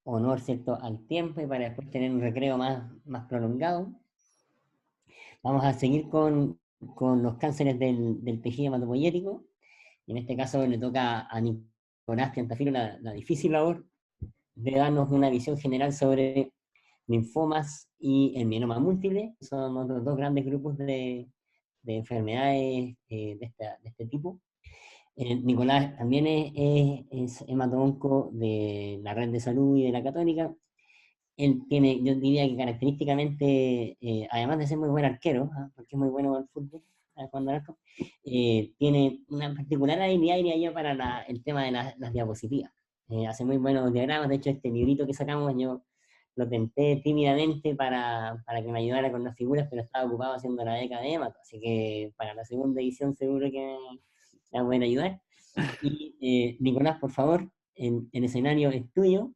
honor, ¿cierto?, al tiempo y para después tener un recreo más prolongado. Vamos a seguir con los cánceres del tejido hematopoyético. Y en este caso le toca a Nicolás Piantafilo la difícil labor de darnos una visión general sobre linfomas y el mieloma múltiple. Son otros dos grandes grupos de enfermedades de este tipo. Nicolás también es hemato-onco de la red de salud y de la Católica. Él tiene, yo diría que característicamente, además de ser muy buen arquero, ¿ah? Porque es muy bueno en el fútbol, cuando arco, tiene una particular habilidad, diría yo, para el tema de las diapositivas. Hace muy buenos diagramas. De hecho, este librito que sacamos yo lo tenté tímidamente para que me ayudara con las figuras, pero estaba ocupado haciendo la beca de Emato, así que para la segunda edición seguro que me va a poder ayudar. Y Nicolás, por favor, el escenario es tuyo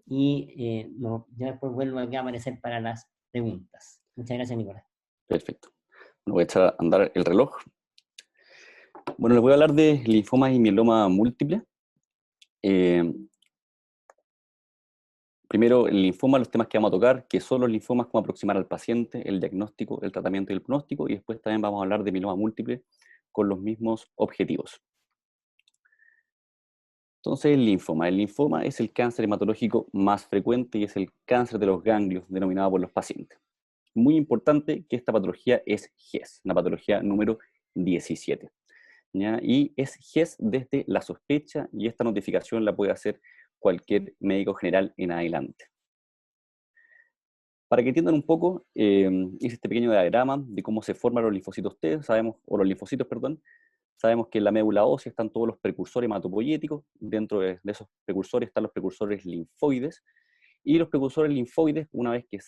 y no, yo después vuelvo aquí a aparecer para las preguntas. Muchas gracias, Nicolás. Perfecto. Bueno, voy a echar a andar el reloj. Bueno, les voy a hablar de linfomas y mieloma múltiple. Primero, el linfoma, los temas que vamos a tocar, que son los linfomas, cómo aproximar al paciente, el diagnóstico, el tratamiento y el pronóstico, y después también vamos a hablar de mieloma múltiple con los mismos objetivos. Entonces, el linfoma es el cáncer hematológico más frecuente y es el cáncer de los ganglios denominado por los pacientes. Muy importante que esta patología es GES, la patología número 17. ¿Ya? Y es GES desde la sospecha, y esta notificación la puede hacer cualquier médico general en adelante. Para que entiendan un poco, hice este pequeño diagrama de cómo se forman los linfocitos T, o los linfocitos, perdón. Sabemos que en la médula ósea están todos los precursores hematopoyéticos. Dentro de esos precursores están los precursores linfoides. Y los precursores linfoides, una vez que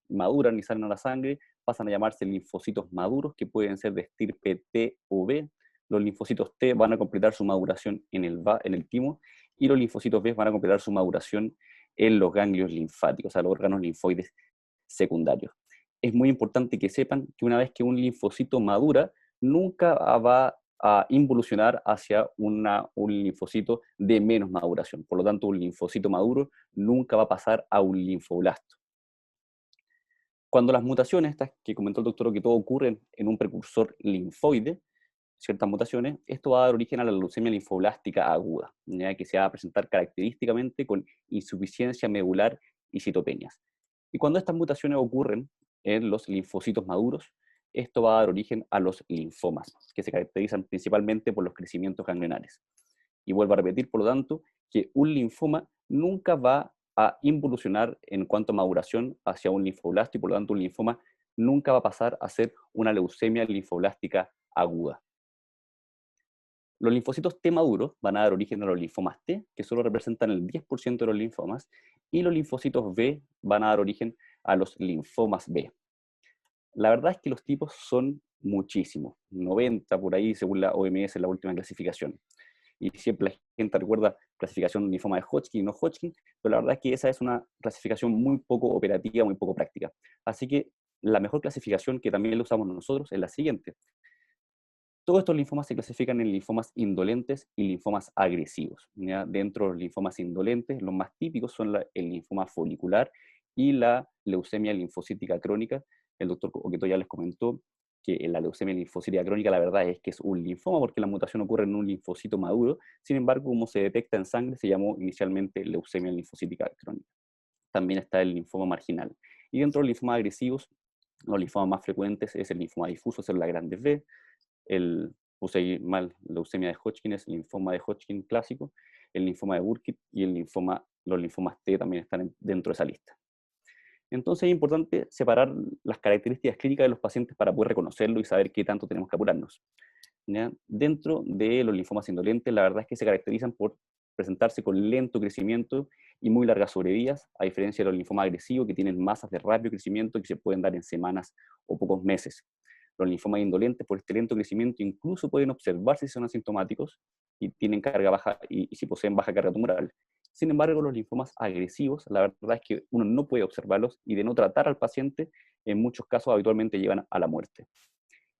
maduran y salen a la sangre, pasan a llamarse linfocitos maduros, que pueden ser de estirpe T o B. Los linfocitos T van a completar su maduración en el timo, y los linfocitos B van a completar su maduración en los ganglios linfáticos, o sea, los órganos linfoides secundarios. Es muy importante que sepan que una vez que un linfocito madura, nunca va a involucionar hacia un linfocito de menos maduración. Por lo tanto, un linfocito maduro nunca va a pasar a un linfoblasto. Cuando las mutaciones, estas que comentó el doctor, que todo ocurren en un precursor linfoide, ciertas mutaciones, esto va a dar origen a la leucemia linfoblástica aguda, ¿ya? Que se va a presentar característicamente con insuficiencia medular y citopenias. Y cuando estas mutaciones ocurren en los linfocitos maduros, esto va a dar origen a los linfomas, que se caracterizan principalmente por los crecimientos ganglionares. Y vuelvo a repetir, por lo tanto, que un linfoma nunca va a involucionar en cuanto a maduración hacia un linfoblasto, y por lo tanto un linfoma nunca va a pasar a ser una leucemia linfoblástica aguda. Los linfocitos T maduros van a dar origen a los linfomas T, que solo representan el 10% de los linfomas, y los linfocitos B van a dar origen a los linfomas B. La verdad es que los tipos son muchísimos, 90 por ahí según la OMS en la última clasificación. Y siempre la gente recuerda clasificación linfoma de Hodgkin y no Hodgkin, pero la verdad es que esa es una clasificación muy poco operativa, muy poco práctica. Así que la mejor clasificación, que también la usamos nosotros, es la siguiente. Todos estos linfomas se clasifican en linfomas indolentes y linfomas agresivos, ¿ya? Dentro de los linfomas indolentes, los más típicos son el linfoma folicular y la leucemia linfocítica crónica. El doctor Oqueto ya les comentó que la leucemia linfocítica crónica, la verdad es que es un linfoma porque la mutación ocurre en un linfocito maduro. Sin embargo, como se detecta en sangre, se llamó inicialmente leucemia linfocítica crónica. También está el linfoma marginal. Y dentro de los linfomas agresivos, los linfomas más frecuentes es el linfoma difuso, célula grande B, puse ahí mal, leucemia de Hodgkin es el linfoma de Hodgkin clásico, el linfoma de Burkitt y los linfomas T también están dentro de esa lista. Entonces es importante separar las características clínicas de los pacientes para poder reconocerlo y saber qué tanto tenemos que apurarnos, ¿ya? Dentro de los linfomas indolentes, la verdad es que se caracterizan por presentarse con lento crecimiento y muy largas sobrevidas, a diferencia de los linfomas agresivos, que tienen masas de rápido crecimiento que se pueden dar en semanas o pocos meses. Los linfomas indolentes, por este lento crecimiento, incluso pueden observarse si son asintomáticos y tienen carga baja, y si poseen baja carga tumoral. Sin embargo, los linfomas agresivos, la verdad es que uno no puede observarlos, y de no tratar al paciente, en muchos casos habitualmente llevan a la muerte.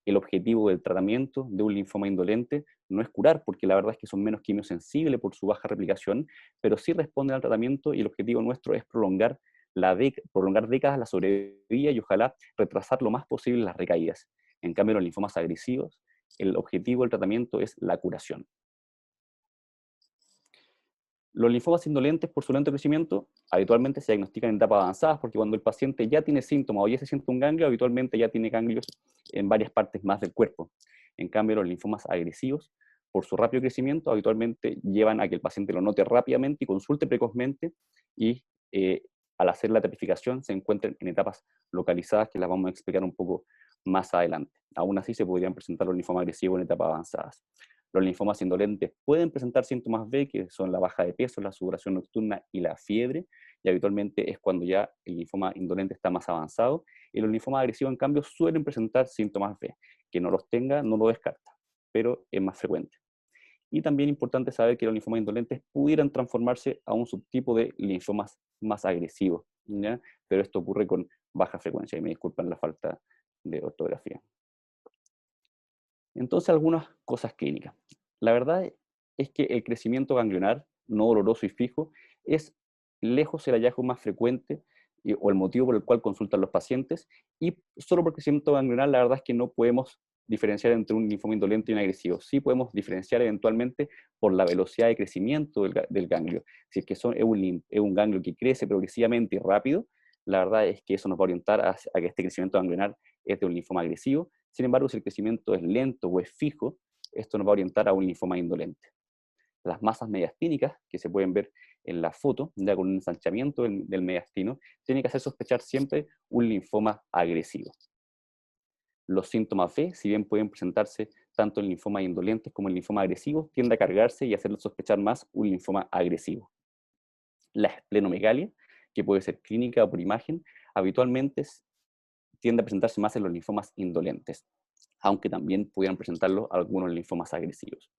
el objetivo del tratamiento de un linfoma indolente no es curar, porque la verdad es que son menos quimiosensibles por su baja replicación, pero sí responden al tratamiento y el objetivo nuestro es prolongar décadas la sobrevida y ojalá retrasar lo más posible las recaídas. En cambio, los linfomas agresivos, el objetivo del tratamiento es la curación. Los linfomas indolentes, por su lento crecimiento, habitualmente se diagnostican en etapas avanzadas, porque cuando el paciente ya tiene síntomas o ya se siente un ganglio, habitualmente ya tiene ganglios en varias partes más del cuerpo. En cambio, los linfomas agresivos, por su rápido crecimiento, habitualmente llevan a que el paciente lo note rápidamente y consulte precozmente, y al hacer la tipificación se encuentren en etapas localizadas, que las vamos a explicar un poco más adelante. Aún así, se podrían presentar los linfomas agresivos en etapas avanzadas. Los linfomas indolentes pueden presentar síntomas B, que son la baja de peso, la sudoración nocturna y la fiebre, y habitualmente es cuando ya el linfoma indolente está más avanzado, y los linfomas agresivos, en cambio, suelen presentar síntomas B. Que no los tenga, no lo descarta, pero es más frecuente. Y también es importante saber que los linfomas indolentes pudieran transformarse a un subtipo de linfomas más agresivos, ¿ya? Pero esto ocurre con baja frecuencia, y me disculpan la falta de ortografía. Entonces, algunas cosas clínicas. La verdad es que el crecimiento ganglionar, no doloroso y fijo, es lejos el hallazgo más frecuente o el motivo por el cual consultan los pacientes, y solo por crecimiento ganglionar la verdad es que no podemos diferenciar entre un linfoma indolente y un agresivo. Sí podemos diferenciar eventualmente por la velocidad de crecimiento del ganglio. Si es que es un ganglio que crece progresivamente y rápido, la verdad es que eso nos va a orientar a que este crecimiento ganglionar es de un linfoma agresivo. Sin embargo, si el crecimiento es lento o es fijo, esto nos va a orientar a un linfoma indolente. Las masas mediastínicas, que se pueden ver en la foto, ya con un ensanchamiento del mediastino, tienen que hacer sospechar siempre un linfoma agresivo. Los síntomas B, si bien pueden presentarse tanto en linfomas indolentes como en linfomas agresivos, tiende a cargarse y hacerlo sospechar más un linfoma agresivo. La esplenomegalia, que puede ser clínica o por imagen, habitualmente tiende a presentarse más en los linfomas indolentes, aunque también pudieran presentarlo algunos linfomas agresivos.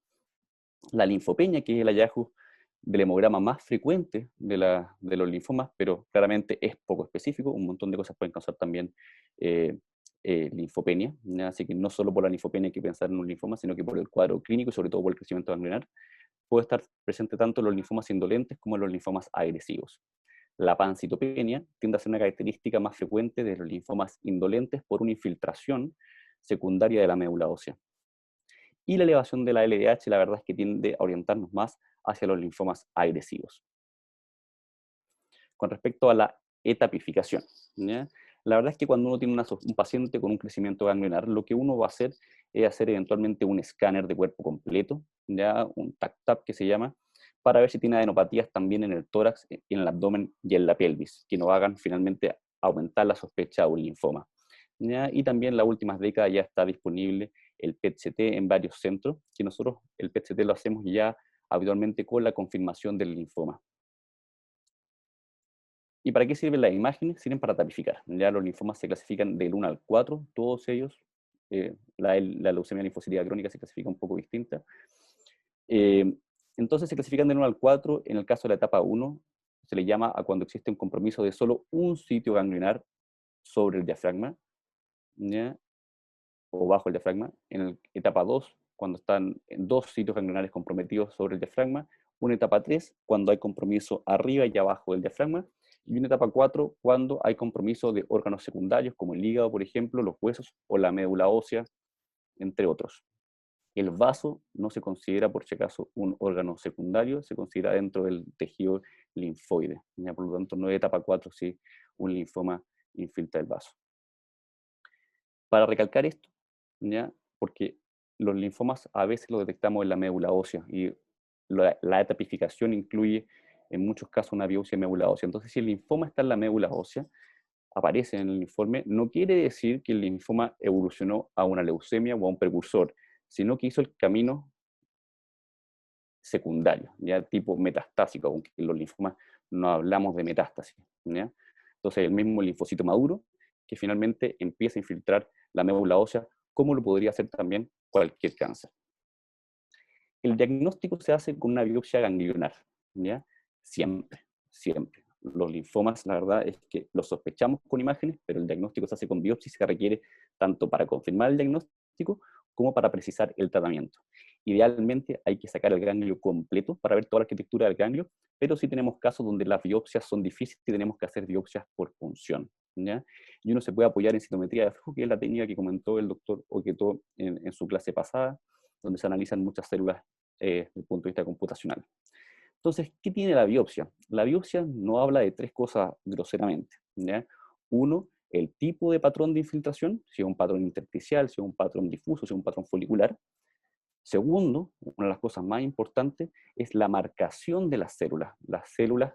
La linfopenia, que es el hallazgo del hemograma más frecuente de los linfomas, pero claramente es poco específico. Un montón de cosas pueden causar también linfopenia, ¿ya? Así que no solo por la linfopenia hay que pensar en un linfoma, sino que por el cuadro clínico y sobre todo por el crecimiento ganglionar, puede estar presente tanto en los linfomas indolentes como en los linfomas agresivos. La pancitopenia tiende a ser una característica más frecuente de los linfomas indolentes por una infiltración secundaria de la médula ósea. Y la elevación de la LDH, la verdad es que tiende a orientarnos más hacia los linfomas agresivos. Con respecto a la etapificación, ¿ya? La verdad es que cuando uno tiene un paciente con un crecimiento ganglionar, lo que uno va a hacer es hacer eventualmente un escáner de cuerpo completo, ¿ya? Un TAC-TAP que se llama, para ver si tiene adenopatías también en el tórax, en el abdomen y en la pelvis, que nos hagan finalmente aumentar la sospecha de un linfoma, ¿ya? Y también en las últimas décadas ya está disponible el PET-CT en varios centros, que nosotros el PET-CT lo hacemos ya habitualmente con la confirmación del linfoma. ¿Y para qué sirven las imágenes? Sirven para tipificar. Ya los linfomas se clasifican del 1 al 4, todos ellos. La leucemia linfocitada crónica se clasifica un poco distinta. Eh, entonces se clasifican del 1 al 4. En el caso de la etapa 1, se le llama a cuando existe un compromiso de solo un sitio ganglionar sobre el diafragma, ¿ya? O bajo el diafragma. En la etapa 2, cuando están en dos sitios ganglionares comprometidos sobre el diafragma. Una etapa 3, cuando hay compromiso arriba y abajo del diafragma. Y una etapa 4, cuando hay compromiso de órganos secundarios, como el hígado, por ejemplo, los huesos o la médula ósea, entre otros. El vaso no se considera, por si acaso, un órgano secundario, se considera dentro del tejido linfoide. ¿Ya? Por lo tanto, no es etapa 4 si un linfoma infiltra el vaso. Para recalcar esto, ¿ya? Porque los linfomas a veces los detectamos en la médula ósea y la etapificación incluye en muchos casos una biopsia de médula ósea. Entonces, si el linfoma está en la médula ósea, aparece en el informe, no quiere decir que el linfoma evolucionó a una leucemia o a un precursor, sino que hizo el camino secundario, ya tipo metastásico, aunque en los linfomas no hablamos de metástasis, ¿ya? Entonces, el mismo linfocito maduro que finalmente empieza a infiltrar la médula ósea, como lo podría hacer también cualquier cáncer. El diagnóstico se hace con una biopsia ganglionar, ¿ya? Siempre, siempre. Los linfomas, la verdad es que los sospechamos con imágenes, pero el diagnóstico se hace con biopsia y se requiere tanto para confirmar el diagnóstico diagnóstico como para precisar el tratamiento. Idealmente hay que sacar el ganglio completo para ver toda la arquitectura del ganglio, pero sí tenemos casos donde las biopsias son difíciles y tenemos que hacer biopsias por punción, ¿ya? Y uno se puede apoyar en citometría de flujo, que es la técnica que comentó el doctor Oqueto en su clase pasada, donde se analizan muchas células desde el punto de vista computacional. Entonces, ¿qué tiene la biopsia? La biopsia no habla de tres cosas groseramente, ¿ya? Uno, el tipo de patrón de infiltración, si es un patrón intersticial, si es un patrón difuso, si es un patrón folicular. Segundo, una de las cosas más importantes es la marcación de las células. Las células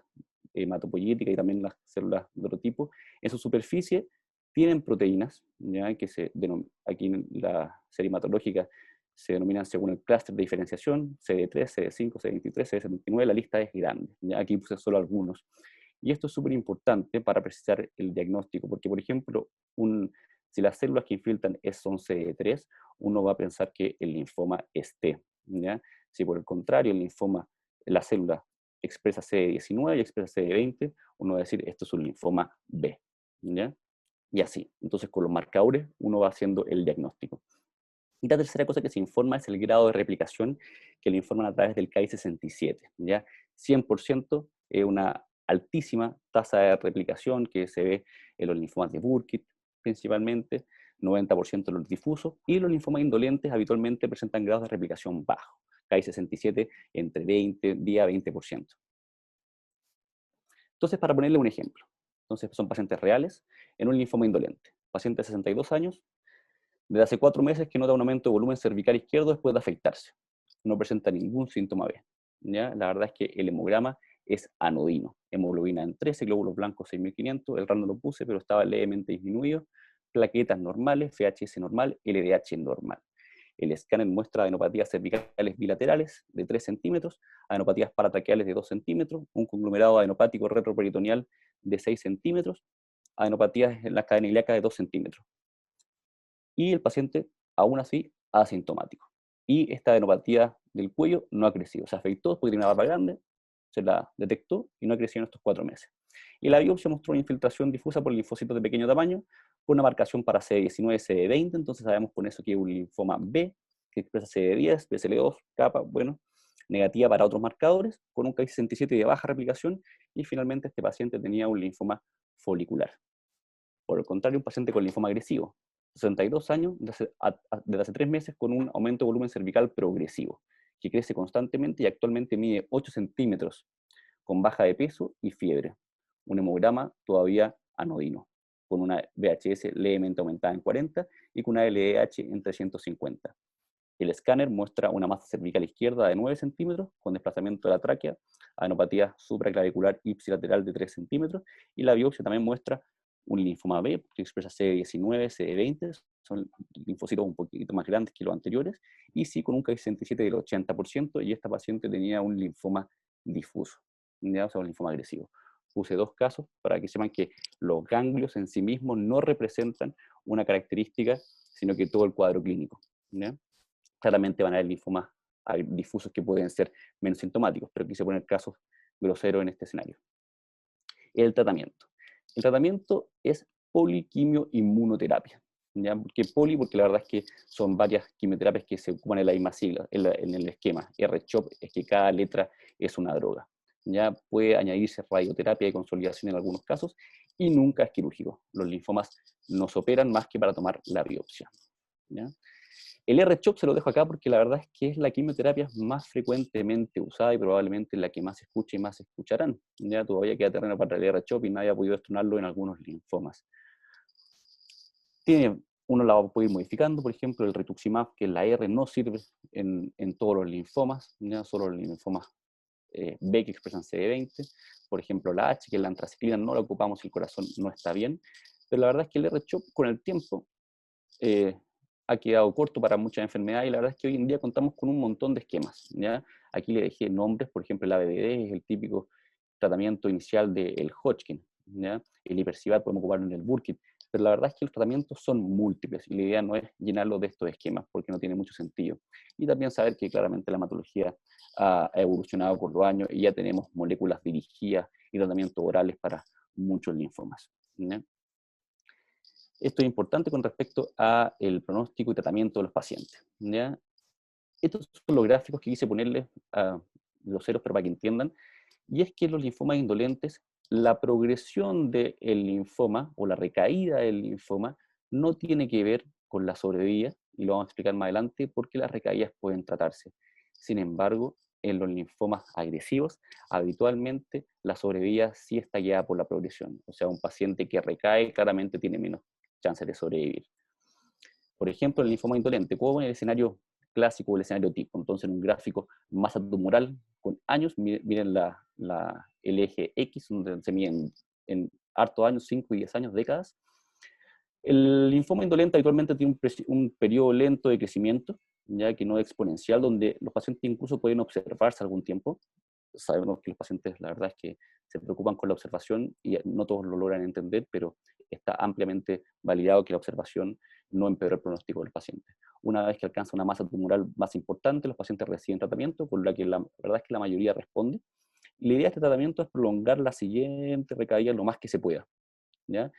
hematopoyéticas y también las células de otro tipo, en su superficie tienen proteínas, ¿ya? Que aquí en la serie hematológica se denominan según el clúster de diferenciación, CD3, CD5, CD23, CD79, la lista es grande, ¿ya? Aquí puse solo algunos. Y esto es súper importante para precisar el diagnóstico, porque por ejemplo, si las células que infiltran son CD3, uno va a pensar que el linfoma es T, ¿ya? Si por el contrario el linfoma, la célula expresa CD19 y expresa CD20, uno va a decir esto es un linfoma B, ¿ya? Y así. Entonces con los marcadores uno va haciendo el diagnóstico. Y la tercera cosa que se informa es el grado de replicación que le informan a través del Ki-67, ¿ya? 100% es una altísima tasa de replicación que se ve en los linfomas de Burkitt principalmente, 90% en los difusos, y los linfomas indolentes habitualmente presentan grados de replicación bajos, Ki-67 entre 20, 10 a 20%. Entonces, para ponerle un ejemplo, entonces son pacientes reales en un linfoma indolente, paciente de 62 años, desde hace 4 meses que nota un aumento de volumen cervical izquierdo después de afectarse. No presenta ningún síntoma B, ¿ya? La verdad es que el hemograma es anodino. Hemoglobina en 13, glóbulos blancos 6.500, el RAN no lo puse, pero estaba levemente disminuido. Plaquetas normales, FHS normal, LDH normal. El escáner muestra adenopatías cervicales bilaterales de 3 centímetros, adenopatías paratraqueales de 2 centímetros, un conglomerado adenopático retroperitoneal de 6 centímetros, adenopatías en la cadena ilíaca de 2 centímetros. Y el paciente, aún así, asintomático. Y esta adenopatía del cuello no ha crecido. Se afectó porque tiene una barba grande, se la detectó y no ha crecido en estos 4 meses. Y la biopsia mostró una infiltración difusa por linfocitos de pequeño tamaño, con una marcación para CD19, CD20, entonces sabemos con eso que es un linfoma B, que expresa CD10, BCL2, kappa, bueno, negativa para otros marcadores, con un Ki-67 de baja replicación, y finalmente este paciente tenía un linfoma folicular. Por el contrario, un paciente con linfoma agresivo, 62 años, desde hace 3 meses, con un aumento de volumen cervical progresivo, que crece constantemente y actualmente mide 8 centímetros, con baja de peso y fiebre. Un hemograma todavía anodino, con una VHS levemente aumentada en 40 y con una LDH en 350. El escáner muestra una masa cervical izquierda de 9 centímetros, con desplazamiento de la tráquea, adenopatía supraclavicular ipsilateral de 3 centímetros, y la biopsia también muestra un linfoma B, que expresa CD19, CD20, son linfocitos un poquito más grandes que los anteriores, y sí con un Ki-67 del 80%, y esta paciente tenía un linfoma difuso, ¿ya? O sea, un linfoma agresivo. Puse 2 casos para que sepan que los ganglios en sí mismos no representan una característica, sino que todo el cuadro clínico, ¿ya? Claramente van a haber linfomas difusos que pueden ser menos sintomáticos, pero quise poner casos groseros en este escenario. El tratamiento. El tratamiento es poliquimioinmunoterapia. ¿Ya? ¿Por qué poli? Porque la verdad es que son varias quimioterapias que se ocupan en la misma sigla, en el esquema. R-CHOP es que cada letra es una droga. Ya puede añadirse radioterapia de consolidación en algunos casos y nunca es quirúrgico. Los linfomas no se operan más que para tomar la biopsia. ¿Ya? El R-CHOP se lo dejo acá porque la verdad es que es la quimioterapia más frecuentemente usada y probablemente la que más se escucha y más se escucharán. Ya todavía queda terreno para el R-CHOP y nadie ha podido estrenarlo en algunos linfomas. Uno la va a poder ir modificando, por ejemplo, el rituximab, que la R no sirve en todos los linfomas, ya solo los linfomas B que expresan CD20. Por ejemplo, la H, que es la antraciclina, no la ocupamos si el corazón no está bien. Pero la verdad es que el R-CHOP con el tiempo ha quedado corto para muchas enfermedades y la verdad es que hoy en día contamos con un montón de esquemas, ¿ya? Aquí le dejé nombres, por ejemplo, el ABDD es el típico tratamiento inicial del Hodgkin, ¿ya? El Hipercibat podemos ocuparlo en el Burkitt, pero la verdad es que los tratamientos son múltiples y la idea no es llenarlo de estos esquemas porque no tiene mucho sentido. Y también saber que claramente la hematología ha evolucionado con los años y ya tenemos moléculas dirigidas y tratamientos orales para muchos linfomas, ¿ya? Esto es importante con respecto al pronóstico y tratamiento de los pacientes, ¿ya? Estos son los gráficos que quise ponerles a los ceros, pero para que entiendan. Y es que los linfomas indolentes, la progresión del linfoma o la recaída del linfoma no tiene que ver con la sobrevida, y lo vamos a explicar más adelante, porque las recaídas pueden tratarse. Sin embargo, en los linfomas agresivos, habitualmente la sobrevida sí está guiada por la progresión. O sea, un paciente que recae claramente tiene menos chances de sobrevivir. Por ejemplo, el linfoma indolente, ¿cómo en el escenario clásico o el escenario tipo? Entonces, en un gráfico masa tumoral con años, miren el eje X, donde se miden en hartos años, 5 y 10 años, décadas. El linfoma indolente habitualmente tiene un periodo lento de crecimiento, ya que no es exponencial, donde los pacientes incluso pueden observarse algún tiempo. Sabemos que los pacientes, la verdad es que se preocupan con la observación y no todos lo logran entender, pero está ampliamente validado que la observación no empeora el pronóstico del paciente. Una vez que alcanza una masa tumoral más importante, los pacientes reciben tratamiento, por lo que la verdad es que la mayoría responde. Y la idea de este tratamiento es prolongar la siguiente recaída lo más que se pueda, ¿ya?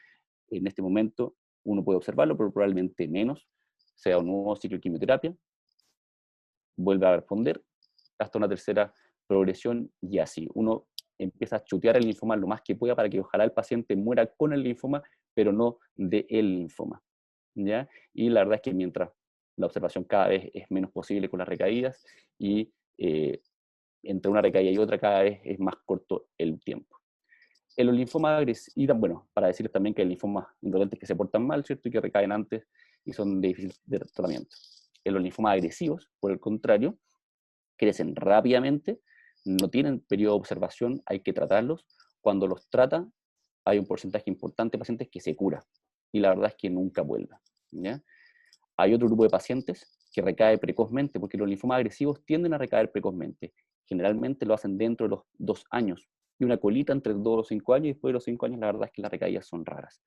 En este momento uno puede observarlo, pero probablemente menos, sea un nuevo ciclo de quimioterapia, vuelve a responder hasta una tercera progresión y así. Uno empieza a chutear el linfoma lo más que pueda para que ojalá el paciente muera con el linfoma, pero no de el linfoma, ¿ya? Y la verdad es que mientras la observación cada vez es menos posible con las recaídas y entre una recaída y otra cada vez es más corto el tiempo. En los linfomas agresivos, bueno, para decirles también que hay linfomas indolentes que se portan mal, ¿cierto? Y que recaen antes y son de difícil tratamiento. En los linfomas agresivos, por el contrario, crecen rápidamente, no tienen periodo de observación, hay que tratarlos. Cuando los tratan, hay un porcentaje importante de pacientes que se cura. Y la verdad es que nunca vuelven, ¿ya? Hay otro grupo de pacientes que recae precozmente, porque los linfomas agresivos tienden a recaer precozmente. Generalmente lo hacen dentro de los 2 años. Y una colita entre 2 o 5 años, y después de los 5 años la verdad es que las recaídas son raras.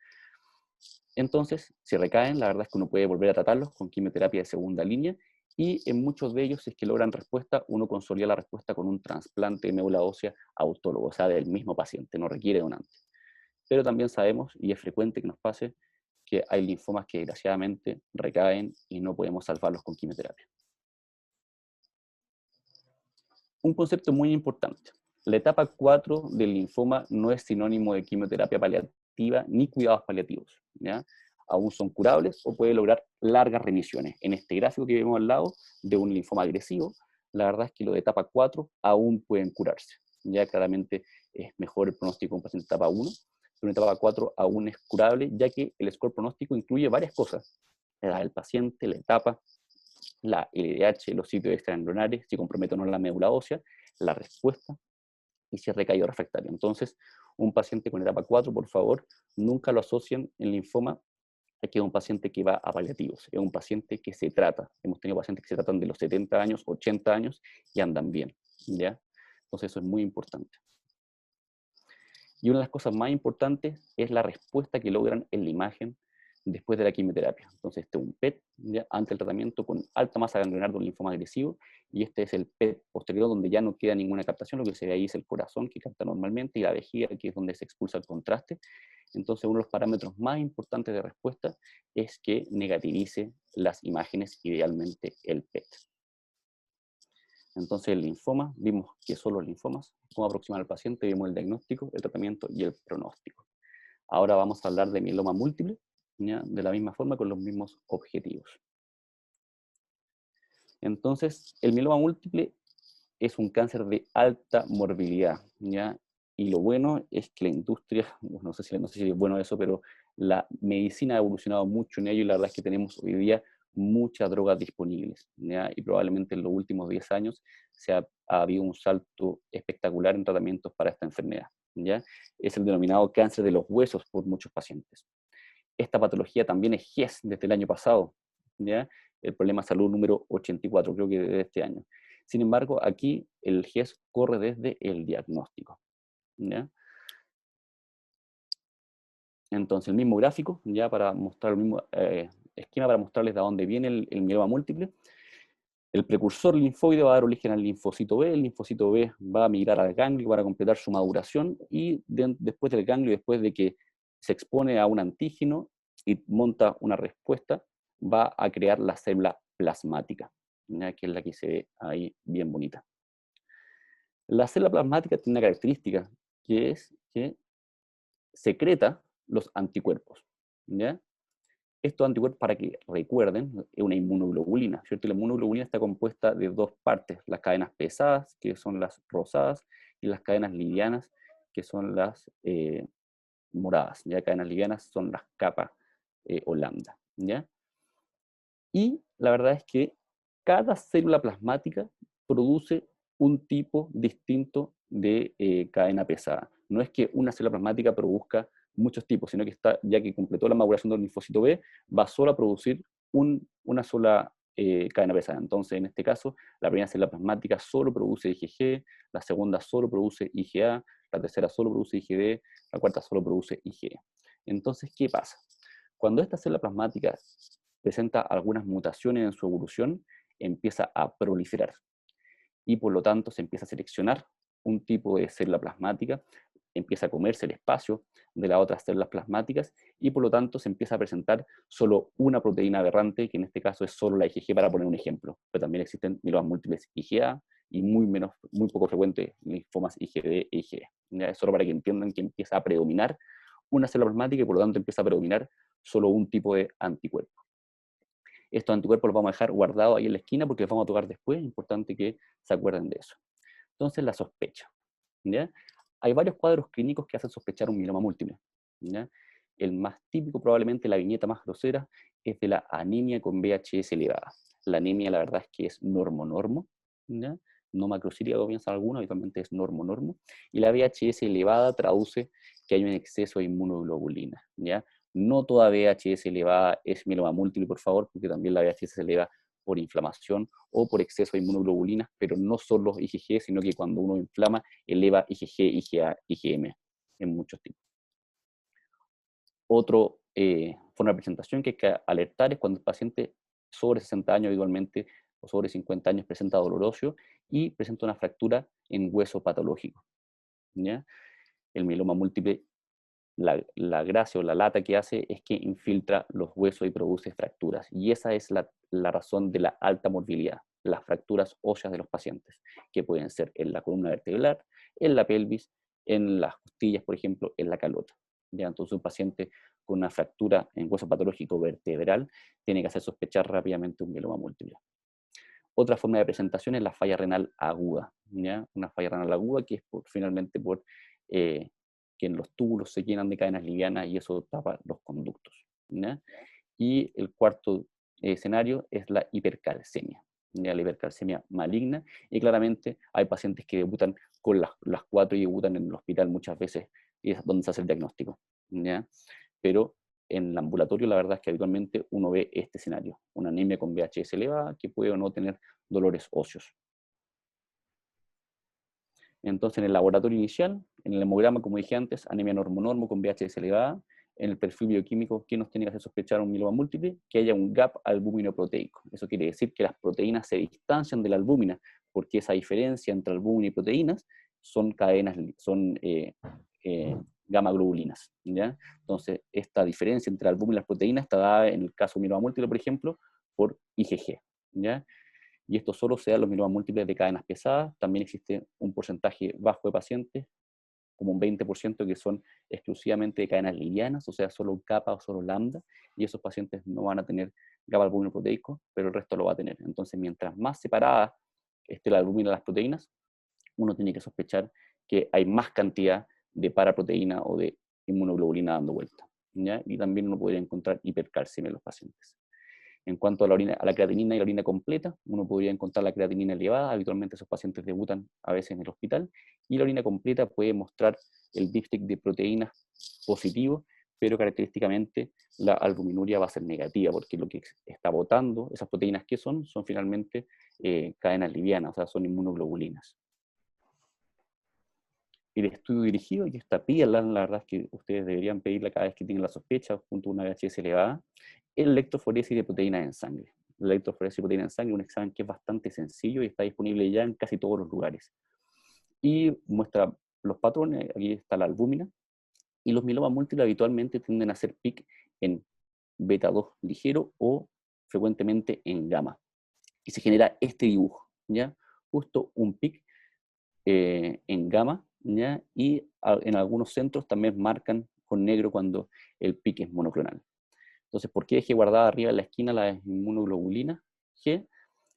Entonces, si recaen, la verdad es que uno puede volver a tratarlos con quimioterapia de segunda línea, y en muchos de ellos, si es que logran respuesta, uno consolida la respuesta con un trasplante de médula ósea autólogo, o sea, del mismo paciente, no requiere donante. Pero también sabemos, y es frecuente que nos pase, que hay linfomas que desgraciadamente recaen y no podemos salvarlos con quimioterapia. Un concepto muy importante. La etapa 4 del linfoma no es sinónimo de quimioterapia paliativa ni cuidados paliativos, ¿ya? Aún son curables o puede lograr largas remisiones. En este gráfico que vemos al lado de un linfoma agresivo, la verdad es que los de etapa 4 aún pueden curarse. Ya claramente es mejor el pronóstico de un paciente de etapa 1, pero en etapa 4 aún es curable, ya que el score pronóstico incluye varias cosas: la edad del paciente, la etapa, la LDH, los sitios extraembrionarios, si compromete o no la médula ósea, la respuesta y si es recaído refractario. Entonces, un paciente con etapa 4, por favor, nunca lo asocien en linfoma a que es un paciente que va a paliativos, es un paciente que se trata. Hemos tenido pacientes que se tratan de los 70 años, 80 años y andan bien, ¿ya? Entonces eso es muy importante. Y una de las cosas más importantes es la respuesta que logran en la imagen después de la quimioterapia. Entonces, este es un PET, ¿ya?, ante el tratamiento con alta masa ganglionar de un linfoma agresivo, y este es el PET posterior, donde ya no queda ninguna captación. Lo que se ve ahí es el corazón, que capta normalmente, y la vejiga, que es donde se expulsa el contraste. Entonces, uno de los parámetros más importantes de respuesta es que negativice las imágenes, idealmente el PET. Entonces, el linfoma, vimos que son los linfomas, cómo aproximar al paciente, vimos el diagnóstico, el tratamiento y el pronóstico. Ahora vamos a hablar de mieloma múltiple, ¿ya?, de la misma forma, con los mismos objetivos. Entonces, el mieloma múltiple es un cáncer de alta morbilidad, ¿ya? Y lo bueno es que la industria, no sé si es bueno eso, pero la medicina ha evolucionado mucho en ello, y la verdad es que tenemos hoy día muchas drogas disponibles, ¿ya? Y probablemente en los últimos 10 años ha habido un salto espectacular en tratamientos para esta enfermedad, ¿ya? Es el denominado cáncer de los huesos por muchos pacientes. Esta patología también es GES desde el año pasado, ¿ya? El problema de salud número 84, creo que de este año. Sin embargo, aquí el GES corre desde el diagnóstico, ¿ya? Entonces, el mismo gráfico, ya para mostrar el mismo esquema, para mostrarles de dónde viene el mieloma múltiple. El precursor linfoide va a dar origen al linfocito B, el linfocito B va a migrar al ganglio para completar su maduración, y después del ganglio, después de que se expone a un antígeno, y monta una respuesta, va a crear la célula plasmática, ¿ya? Que es la que se ve ahí bien bonita. La célula plasmática tiene una característica, que es que secreta los anticuerpos, ¿ya? Estos anticuerpos, para que recuerden, es una inmunoglobulina, ¿cierto? Y la inmunoglobulina está compuesta de dos partes, las cadenas pesadas, que son las rosadas, y las cadenas livianas, que son las moradas, ¿ya? Cadenas livianas son las capas o lambda, ¿ya? Y la verdad es que cada célula plasmática produce un tipo distinto de cadena pesada. No es que una célula plasmática produzca muchos tipos, sino que está, ya que completó la maduración del linfocito B, va solo a producir una sola cadena pesada. Entonces, en este caso, la primera célula plasmática solo produce IgG, la segunda solo produce IgA, la tercera solo produce IgD, la cuarta solo produce IgE. Entonces, ¿qué pasa? Cuando esta célula plasmática presenta algunas mutaciones en su evolución, empieza a proliferar y por lo tanto se empieza a seleccionar un tipo de célula plasmática, empieza a comerse el espacio de las otras células plasmáticas y por lo tanto se empieza a presentar solo una proteína aberrante, que en este caso es solo la IgG, para poner un ejemplo, pero también existen mielomas múltiples IgA y muy poco frecuentes linfomas IgD e IgE. ¿Ya? Es solo para que entiendan que empieza a predominar una célula plasmática y por lo tanto empieza a predominar solo un tipo de anticuerpo. Estos anticuerpos los vamos a dejar guardados ahí en la esquina porque los vamos a tocar después, es importante que se acuerden de eso. Entonces, la sospecha, ¿ya? Hay varios cuadros clínicos que hacen sospechar un mieloma múltiple, ¿ya? El más típico, probablemente la viñeta más grosera, es de la anemia con VHS elevada. La anemia, la verdad es que es normo-normo, ¿ya? No macrocílica, como piensan algunos, habitualmente es normo-normo. Y la VHS elevada traduce que hay un exceso de inmunoglobulina, ¿ya? No toda VHS elevada es mieloma múltiple, por favor, porque también la VHS se eleva por inflamación o por exceso de inmunoglobulinas, pero no solo IgG, sino que cuando uno inflama, eleva IgG, IgA, IgM en muchos tipos. Otra forma de presentación que hay que alertar es cuando el paciente sobre 60 años habitualmente o sobre 50 años presenta dolor óseo y presenta una fractura en hueso patológico, ¿ya? El mieloma múltiple, la gracia o la lata que hace es que infiltra los huesos y produce fracturas. Y esa es la razón de la alta morbilidad, las fracturas óseas de los pacientes, que pueden ser en la columna vertebral, en la pelvis, en las costillas, por ejemplo, en la calota. ¿Ya? Entonces un paciente con una fractura en hueso patológico vertebral tiene que hacer sospechar rápidamente un mieloma múltiple. Otra forma de presentación es la falla renal aguda, ¿ya? Una falla renal aguda que es finalmente por que en los túbulos se llenan de cadenas livianas y eso tapa los conductos, ¿ya? Y el cuarto escenario es la hipercalcemia, ¿ya? La hipercalcemia maligna, y claramente hay pacientes que debutan con las cuatro y debutan en el hospital muchas veces, y es donde se hace el diagnóstico, ¿ya? Pero en el ambulatorio la verdad es que habitualmente uno ve este escenario, una anemia con VHS elevada que puede o no tener dolores óseos. Entonces, en el laboratorio inicial, en el hemograma, como dije antes, anemia normo-normo con VHS elevada. En el perfil bioquímico, ¿qué nos tiene que hacer sospechar un mieloma múltiple? Que haya un gap albúmino-proteico. Eso quiere decir que las proteínas se distancian de la albúmina, porque esa diferencia entre albúmina y proteínas son cadenas, son gamma globulinas, ¿ya? Entonces, esta diferencia entre albúmina y las proteínas está dada en el caso de mieloma múltiple, por ejemplo, por IgG, ¿ya? Y esto solo se da en los mielomas múltiples de cadenas pesadas. También existe un porcentaje bajo de pacientes, como un 20%, que son exclusivamente de cadenas livianas, o sea, solo capa o solo lambda, y esos pacientes no van a tener GABA albúmino proteico, pero el resto lo va a tener. Entonces, mientras más separada esté la albúmina de las proteínas, uno tiene que sospechar que hay más cantidad de paraproteína o de inmunoglobulina dando vuelta, ¿ya? Y también uno podría encontrar hipercalcemia en los pacientes. En cuanto a la creatinina y la orina completa, uno podría encontrar la creatinina elevada, habitualmente esos pacientes debutan a veces en el hospital, y la orina completa puede mostrar el díptico de proteínas positivo, pero característicamente la albuminuria va a ser negativa, porque lo que está botando, esas proteínas que son finalmente cadenas livianas, o sea, son inmunoglobulinas. El estudio dirigido, y esta pídala, la verdad es que ustedes deberían pedirla cada vez que tienen la sospecha junto a una VHS elevada, el electroforesis de proteínas en sangre. La electroforesis de proteínas en sangre es un examen que es bastante sencillo y está disponible ya en casi todos los lugares. Y muestra los patrones, aquí está la albúmina, y los mielomas múltiples habitualmente tienden a hacer pic en beta 2 ligero o frecuentemente en gamma. Y se genera este dibujo, ¿ya? Justo un pic en gamma, ¿ya? Y en algunos centros también marcan con negro cuando el pic es monoclonal. Entonces, ¿por qué dejé guardada arriba en la esquina la inmunoglobulina G?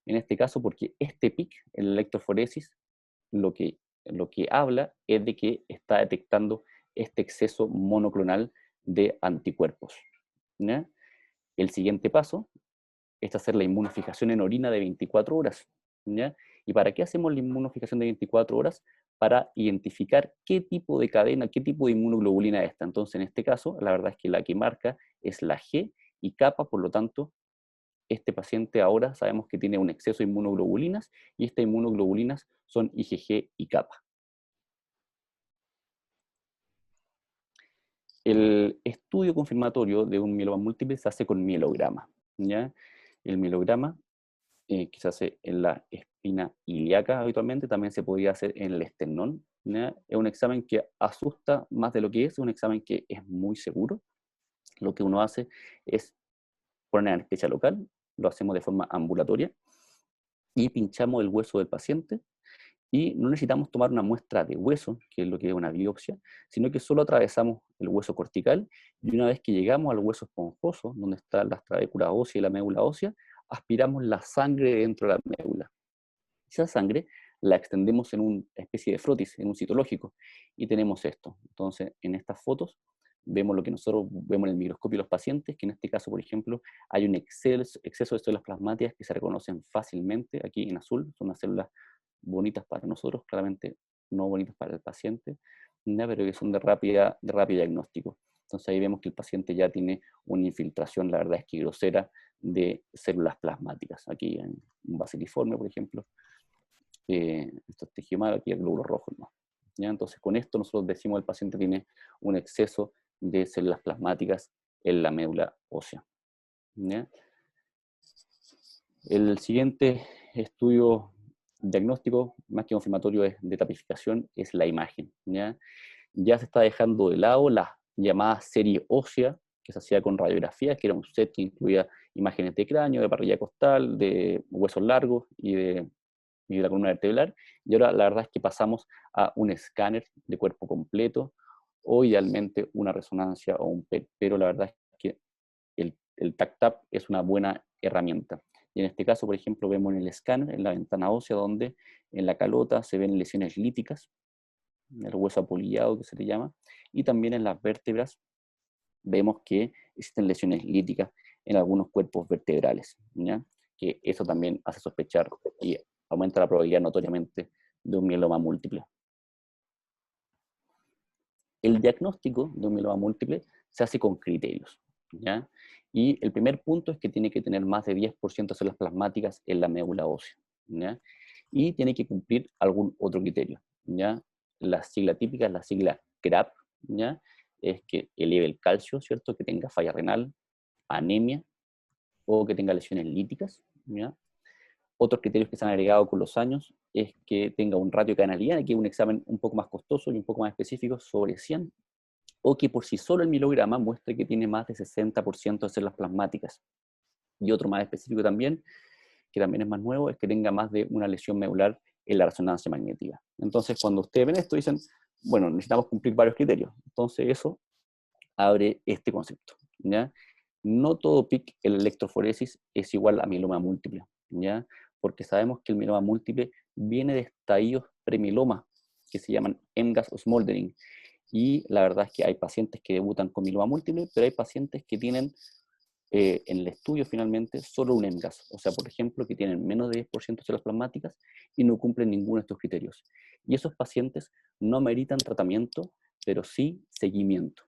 En este caso, porque este pic, en la electroforesis, lo que habla es de que está detectando este exceso monoclonal de anticuerpos, ¿ya? El siguiente paso es hacer la inmunofijación en orina de 24 horas, ¿ya? ¿Y para qué hacemos la inmunofijación de 24 horas? Para identificar qué tipo de cadena, qué tipo de inmunoglobulina es esta. Entonces, en este caso, la verdad es que la que marca es la G y kappa, por lo tanto, este paciente ahora sabemos que tiene un exceso de inmunoglobulinas y estas inmunoglobulinas son IgG y kappa. El estudio confirmatorio de un mieloma múltiple se hace con mielograma, ¿ya? El mielograma que se hace en la espina ilíaca habitualmente, también se podría hacer en el esternón, ¿ya? Es un examen que asusta más de lo que es un examen que es muy seguro. Lo que uno hace es poner anestesia local, lo hacemos de forma ambulatoria, y pinchamos el hueso del paciente, y no necesitamos tomar una muestra de hueso, que es lo que es una biopsia, sino que solo atravesamos el hueso cortical, y una vez que llegamos al hueso esponjoso, donde está la trabécula ósea y la médula ósea, aspiramos la sangre dentro de la médula. Esa sangre la extendemos en una especie de frotis, en un citológico, y tenemos esto. Entonces, en estas fotos vemos lo que nosotros vemos en el microscopio de los pacientes, que en este caso, por ejemplo, hay un exceso de células plasmáticas que se reconocen fácilmente, aquí en azul, son unas células bonitas para nosotros, claramente no bonitas para el paciente, ¿ya? Pero que son de rápido diagnóstico. Entonces ahí vemos que el paciente ya tiene una infiltración, la verdad es que grosera, de células plasmáticas. Aquí en un basiliforme, por ejemplo, esto es tejido malo, aquí el glóbulo rojo, ¿no? ¿Ya? Entonces con esto nosotros decimos que el paciente tiene un exceso de células plasmáticas en la médula ósea, ¿ya? El siguiente estudio diagnóstico, más que confirmatorio de tapificación, es la imagen, ¿ya? Ya se está dejando de lado la llamada serie ósea, que se hacía con radiografía, que era un set que incluía imágenes de cráneo, de parrilla costal, de huesos largos y de la columna vertebral, y ahora la verdad es que pasamos a un escáner de cuerpo completo, o idealmente una resonancia o un PET, pero la verdad es que el TAC-TAP es una buena herramienta. Y en este caso, por ejemplo, vemos en el escáner, en la ventana ósea, donde en la calota se ven lesiones líticas, el hueso apolillado que se le llama, y también en las vértebras vemos que existen lesiones líticas en algunos cuerpos vertebrales, ¿ya? Que eso también hace sospechar y aumenta la probabilidad notoriamente de un mieloma múltiple. El diagnóstico de un mieloma múltiple se hace con criterios, ¿ya? Y el primer punto es que tiene que tener más de 10% de células plasmáticas en la médula ósea, ¿ya? Y tiene que cumplir algún otro criterio, ¿ya? La sigla típica es la sigla CRAP, ¿ya? Es que eleve el calcio, ¿cierto? Que tenga falla renal, anemia o que tenga lesiones líticas, ¿ya? Otros criterios que se han agregado con los años es que tenga un ratio canalidad, que es un examen un poco más costoso y un poco más específico, sobre 100, o que por sí solo el mielograma muestre que tiene más de 60% de células plasmáticas. Y otro más específico también, que también es más nuevo, es que tenga más de una lesión medular en la resonancia magnética. Entonces, cuando ustedes ven esto, dicen, bueno, necesitamos cumplir varios criterios. Entonces, eso abre este concepto, ¿ya? No todo PIC en la electroforesis es igual a mieloma múltiple, ¿ya? Porque sabemos que el mieloma múltiple viene de estadios premieloma, que se llaman MGUS o smoldering, y la verdad es que hay pacientes que debutan con mieloma múltiple, pero hay pacientes que tienen en el estudio finalmente solo un MGUS, o sea, por ejemplo, que tienen menos de 10% de células plasmáticas y no cumplen ninguno de estos criterios. Y esos pacientes no meritan tratamiento, pero sí seguimiento.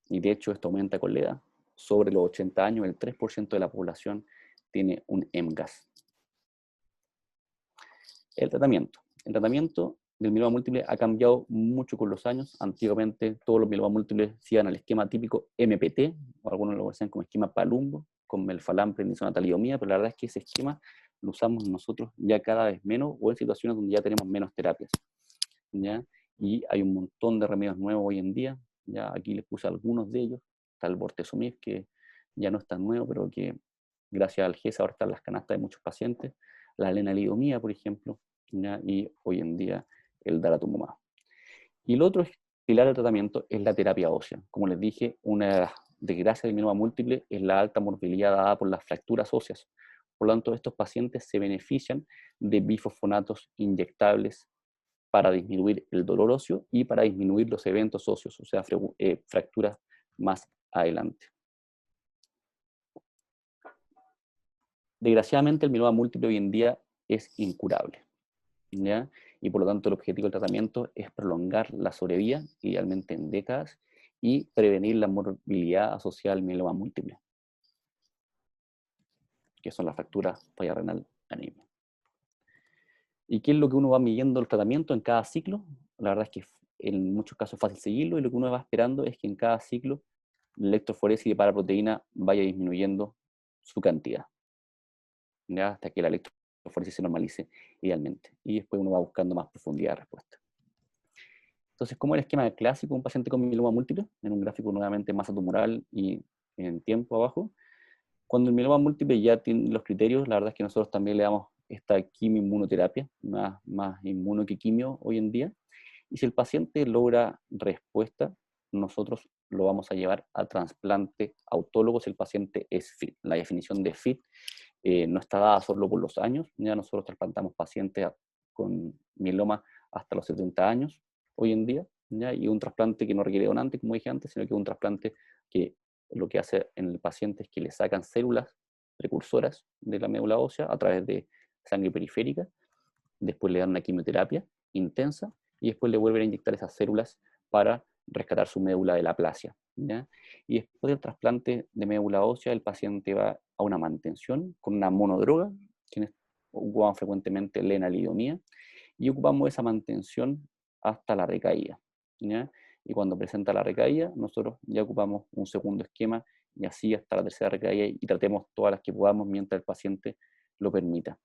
Y de hecho esto aumenta con la edad. Sobre los 80 años, el 3% de la población tiene un MGUS. El tratamiento. El tratamiento del mieloma múltiple ha cambiado mucho con los años. Antiguamente todos los mielomas múltiples se iban al esquema típico MPT, o algunos lo conocen como esquema Palumbo, con melphalan, prednisona, talidomida, pero la verdad es que ese esquema lo usamos nosotros ya cada vez menos, o en situaciones donde ya tenemos menos terapias, ¿ya? Y hay un montón de remedios nuevos hoy en día. Ya aquí les puse algunos de ellos. Está el bortezomib, que ya no es tan nuevo, pero que gracias al GES ahora están las canastas de muchos pacientes. La lenalidomida, por ejemplo, ¿ya? Y hoy en día el daratumumab. Y el otro pilar de tratamiento es la terapia ósea. Como les dije, una de las desgracias del mieloma múltiple es la alta morbilidad dada por las fracturas óseas. Por lo tanto, estos pacientes se benefician de bifosfonatos inyectables para disminuir el dolor óseo y para disminuir los eventos óseos, o sea, fracturas más adelante. Desgraciadamente, el mieloma múltiple hoy en día es incurable, ¿ya? Y por lo tanto, el objetivo del tratamiento es prolongar la sobrevida, idealmente en décadas, y prevenir la morbilidad asociada al mieloma múltiple, que son las fracturas, falla renal, anemia. ¿Y qué es lo que uno va midiendo el tratamiento en cada ciclo? La verdad es que en muchos casos es fácil seguirlo, y lo que uno va esperando es que en cada ciclo la electroforesis de paraproteína vaya disminuyendo su cantidad, ¿ya? Hasta que la electroforesis se normalice idealmente. Y después uno va buscando más profundidad de respuesta. Entonces, ¿cómo es el esquema clásico de un paciente con mieloma múltiple? En un gráfico nuevamente masa tumoral y en tiempo abajo. Cuando el mieloma múltiple ya tiene los criterios, la verdad es que nosotros también le damos esta quimioinmunoterapia, más inmuno que quimio hoy en día. Y si el paciente logra respuesta, nosotros lo vamos a llevar a trasplante autólogo si el paciente es fit. La definición de fit no está dada solo por los años. Ya nosotros trasplantamos pacientes con mieloma hasta los 70 años hoy en día, ¿ya? Y un trasplante que no requiere donante, como dije antes, sino que un trasplante que lo que hace en el paciente es que le sacan células precursoras de la médula ósea a través de sangre periférica, después le dan una quimioterapia intensa y después le vuelven a inyectar esas células para rescatar su médula de la aplasia, ¿ya? Y después del trasplante de médula ósea, el paciente va a una mantención con una monodroga, quienes ocupan frecuentemente lenalidomía, y ocupamos esa mantención hasta la recaída, ¿ya? Y cuando presenta la recaída, nosotros ya ocupamos un segundo esquema y así hasta la tercera recaída y tratemos todas las que podamos mientras el paciente lo permita.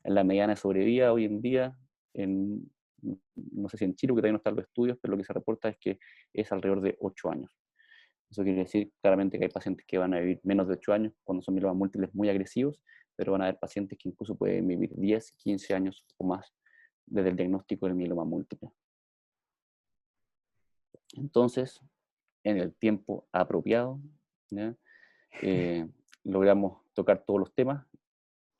En la mediana de sobrevida hoy en día, no sé si en Chile, que todavía no están los estudios, pero lo que se reporta es que es alrededor de 8 años. Eso quiere decir claramente que hay pacientes que van a vivir menos de 8 años cuando son mielomas múltiples muy agresivos, pero van a haber pacientes que incluso pueden vivir 10, 15 años o más desde el diagnóstico del mieloma múltiple. Entonces, en el tiempo apropiado, ¿ya? Logramos tocar todos los temas,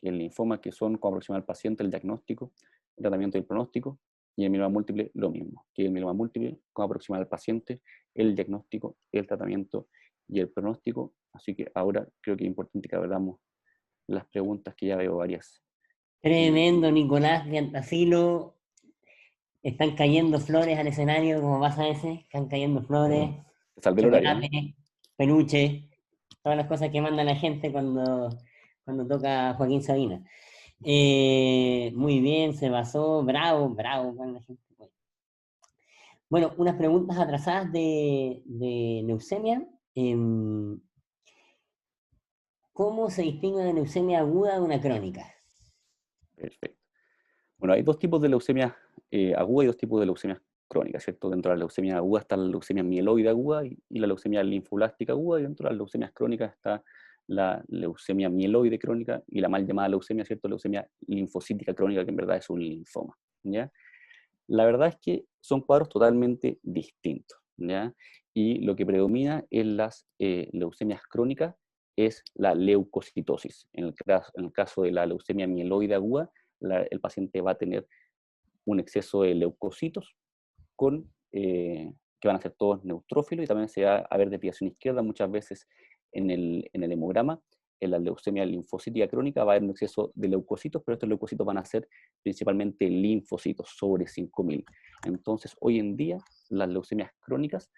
el linfoma, que son cómo aproximar al paciente, el diagnóstico, el tratamiento y el pronóstico, y el mieloma múltiple lo mismo, que el mieloma múltiple, cómo aproximar al paciente, el diagnóstico, el tratamiento y el pronóstico. Así que ahora creo que es importante que abramos las preguntas, que ya veo varias. Tremendo, Nicolás de Antafilo. Están cayendo flores al escenario, como pasa a veces. Están cayendo flores, Te salvé el horario, ¿no? chocolate, peluche, todas las cosas que manda la gente cuando toca Joaquín Sabina. Muy bien, se basó, bravo, bravo con la gente. Bueno, unas preguntas atrasadas de leucemia. ¿Cómo se distingue una leucemia aguda de una crónica? Perfecto. Bueno, hay dos tipos de leucemia aguda y dos tipos de leucemia crónica, ¿cierto? Dentro de la leucemia aguda está la leucemia mieloide aguda y la leucemia linfoblástica aguda, y dentro de las leucemias crónicas está la leucemia mieloide crónica y la mal llamada leucemia, ¿cierto? Leucemia linfocítica crónica, que en verdad es un linfoma, ¿ya? La verdad es que son cuadros totalmente distintos, ¿ya? Y lo que predomina en las leucemias crónicas es la leucocitosis. En el caso de la leucemia mieloide aguda, el paciente va a tener un exceso de leucocitos que van a ser todos neutrófilos, y también se va a ver desviación izquierda muchas veces en el hemograma. En la leucemia linfocítica crónica va a haber un exceso de leucocitos, pero estos leucocitos van a ser principalmente linfocitos, sobre 5.000. Entonces, hoy en día, las leucemias crónicas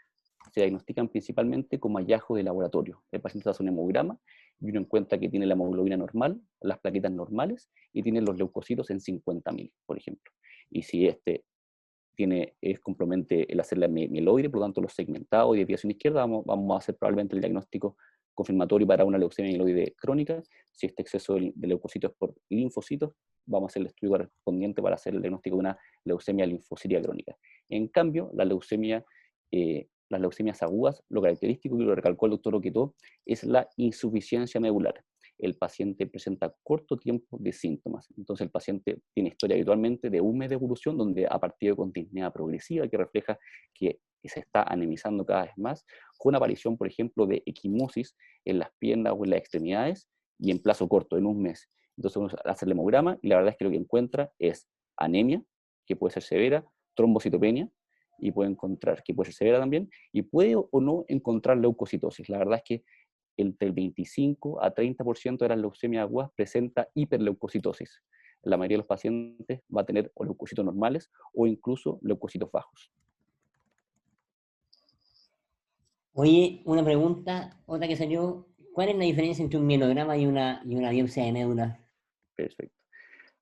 se diagnostican principalmente como hallazgo de laboratorio. El paciente hace un hemograma y uno encuentra que tiene la hemoglobina normal, las plaquetas normales, y tiene los leucocitos en 50.000, por ejemplo. Y si es complemente la célula mieloide, por lo tanto los segmentados y desviación izquierda, vamos a hacer probablemente el diagnóstico confirmatorio para una leucemia mieloide crónica. Si este exceso de leucocitos por linfocitos, vamos a hacer el estudio correspondiente para hacer el diagnóstico de una leucemia linfocítica crónica. En cambio, la leucemia las leucemias agudas, lo característico, que lo recalcó el doctor Oquetó, es la insuficiencia medular. El paciente presenta corto tiempo de síntomas. Entonces el paciente tiene historia habitualmente de un mes de evolución, donde ha partido con disnea progresiva, que refleja que se está anemizando cada vez más, con aparición, por ejemplo, de equimosis en las piernas o en las extremidades, y en plazo corto, en un mes. Entonces uno hace el hemograma y la verdad es que lo que encuentra es anemia, que puede ser severa, trombocitopenia, y puede encontrar, que puede ser severa también, y puede o no encontrar leucocitosis. La verdad es que entre el 25 a 30% de las leucemias agudas presenta hiperleucocitosis. La mayoría de los pacientes va a tener o leucocitos normales o incluso leucocitos bajos. Oye, una pregunta, otra que salió, ¿cuál es la diferencia entre un mielograma y una biopsia de médula? Perfecto.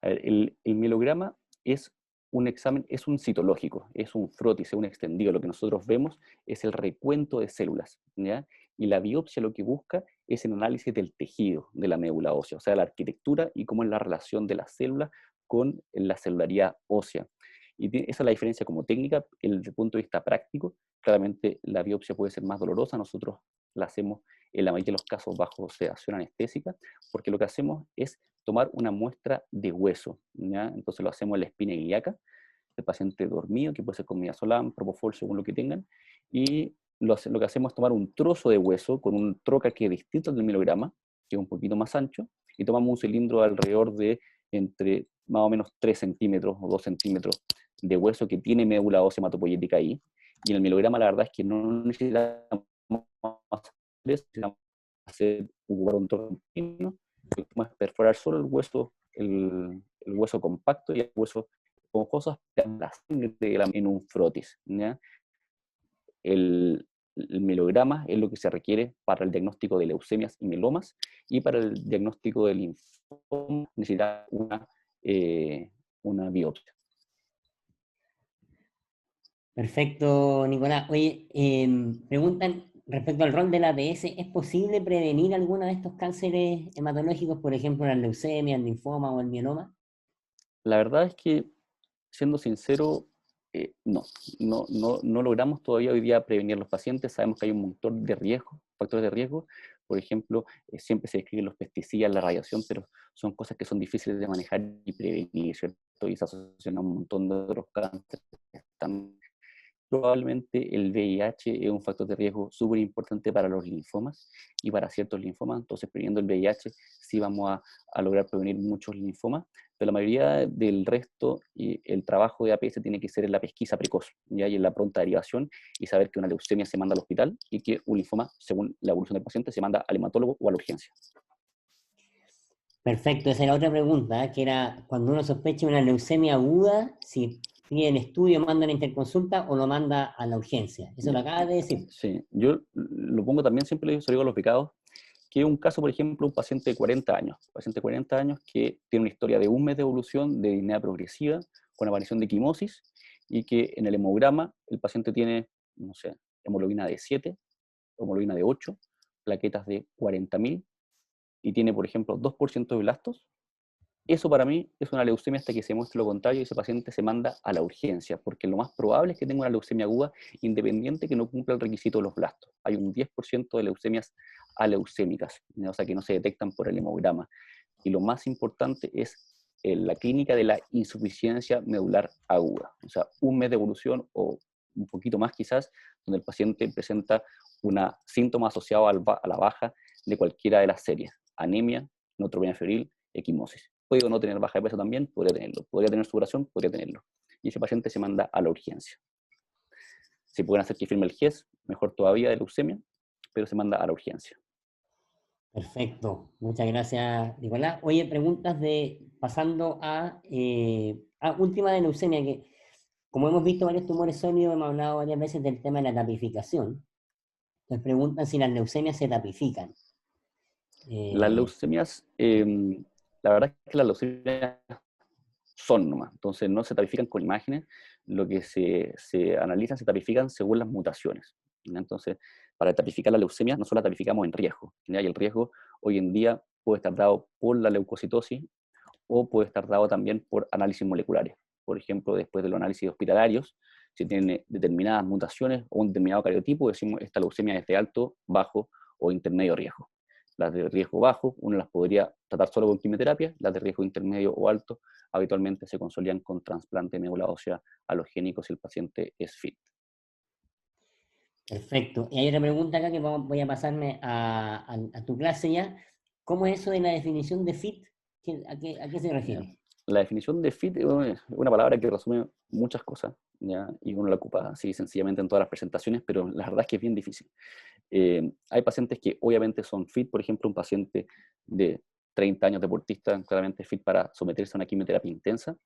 A ver, el mielograma es un examen, es un citológico, es un frotis, es un extendido. Lo que nosotros vemos es el recuento de células, ¿ya? Y la biopsia lo que busca es el análisis del tejido de la médula ósea, o sea, la arquitectura y cómo es la relación de las células con la celularidad ósea. Y esa es la diferencia como técnica. Desde el punto de vista práctico, claramente la biopsia puede ser más dolorosa. Nosotros la hacemos en la mayoría de los casos bajo sedación anestésica, porque lo que hacemos es tomar una muestra de hueso, ¿ya? Entonces lo hacemos en la espina ilíaca, el paciente dormido, que puede ser con midazolam, propofol, según lo que tengan, y lo que hacemos es tomar un trozo de hueso con un troca que es distinto al del milograma, que es un poquito más ancho, y tomamos un cilindro alrededor de entre más o menos 3 centímetros o 2 centímetros de hueso que tiene médula ósea hematopoyética ahí, y en el milograma la verdad es que no necesitamos hacer un trozo es perforar solo el hueso, el hueso compacto y el hueso esponjoso la sangre en un frotis, ¿ya? El, el mielograma es lo que se requiere para el diagnóstico de leucemias y mielomas, y para el diagnóstico del linfoma necesita una biopsia. Perfecto, Nicolás. Oye, preguntan respecto al rol del APS, ¿es posible prevenir alguno de estos cánceres hematológicos, por ejemplo, la leucemia, el linfoma o el mieloma? La verdad es que, siendo sincero, no logramos todavía hoy día prevenir a los pacientes. Sabemos que hay un montón de riesgos, factores de riesgo. Por ejemplo, siempre se describen los pesticidas, la radiación, pero son cosas que son difíciles de manejar y prevenir, ¿cierto? Y se asocian a un montón de otros cánceres también. Probablemente el VIH es un factor de riesgo súper importante para los linfomas y para ciertos linfomas. Entonces, previniendo el VIH, sí vamos a lograr prevenir muchos linfomas, pero la mayoría del resto, y el trabajo de APS tiene que ser en la pesquisa precoz, ¿ya? Y en la pronta derivación, y saber que una leucemia se manda al hospital y que un linfoma, según la evolución del paciente, se manda al hematólogo o a la urgencia. Perfecto, esa era otra pregunta, que era cuando uno sospecha una leucemia aguda, si pide el estudio, manda a la interconsulta o lo manda a la urgencia. Eso lo Ya. acabas de decir. Sí, yo lo pongo también, siempre se lo digo a los becados, que es un caso, por ejemplo, un paciente de 40 años, paciente de 40 años que tiene una historia de un mes de evolución de disnea progresiva con aparición de equimosis, y que en el hemograma el paciente tiene, no sé, hemoglobina de 7, hemoglobina de 8, plaquetas de 40.000, y tiene, por ejemplo, 2% de blastos. Eso para mí es una leucemia hasta que se muestre lo contrario y ese paciente se manda a la urgencia, porque lo más probable es que tenga una leucemia aguda independiente que no cumpla el requisito de los blastos. Hay un 10% de leucemias aleucémicas, o sea, que no se detectan por el hemograma. Y lo más importante es la clínica de la insuficiencia medular aguda, o sea, un mes de evolución o un poquito más quizás, donde el paciente presenta un síntoma asociado a la baja de cualquiera de las series: anemia, neutropenia febril, equimosis. Puede no tener baja de peso también, podría tenerlo. Podría tener sudoración, podría tenerlo. Y ese paciente se manda a la urgencia. Si pueden hacer que firme el GES, mejor todavía, de leucemia, pero se manda a la urgencia. Perfecto, muchas gracias, Nicolás. Oye, preguntas pasando a última de leucemia, que como hemos visto varios tumores sólidos, hemos hablado varias veces del tema de la tapificación. Nos preguntan si las leucemias se tapifican. Las Eh, leucemias, la verdad es que las leucemias son nomás, entonces no se tapifican con imágenes, lo que se analizan, se tapifican según las mutaciones, ¿ya? Entonces, para tapificar la leucemia, nosotros la tapificamos en riesgo, ¿ya? Y el riesgo hoy en día puede estar dado por la leucocitosis o puede estar dado también por análisis moleculares. Por ejemplo, después de los análisis hospitalarios, Si tiene determinadas mutaciones o un determinado cariotipo, decimos esta leucemia es de alto, bajo o intermedio riesgo. Las de riesgo bajo, uno las podría tratar solo con quimioterapia, las de riesgo intermedio o alto, habitualmente se consolidan con trasplante de médula ósea alogénico si el paciente es fit. Perfecto. Y hay otra pregunta acá que voy a pasarme a tu clase ya. ¿Cómo es eso de la definición de fit? ¿A qué se ¿Ya? refiere? La definición de fit es una palabra que resume muchas cosas, ¿ya? Y uno la ocupa así sencillamente en todas las presentaciones, pero la verdad es que es bien difícil. Hay pacientes que obviamente son fit, por ejemplo, un paciente de 30 años deportista, claramente fit para someterse a una quimioterapia intensa,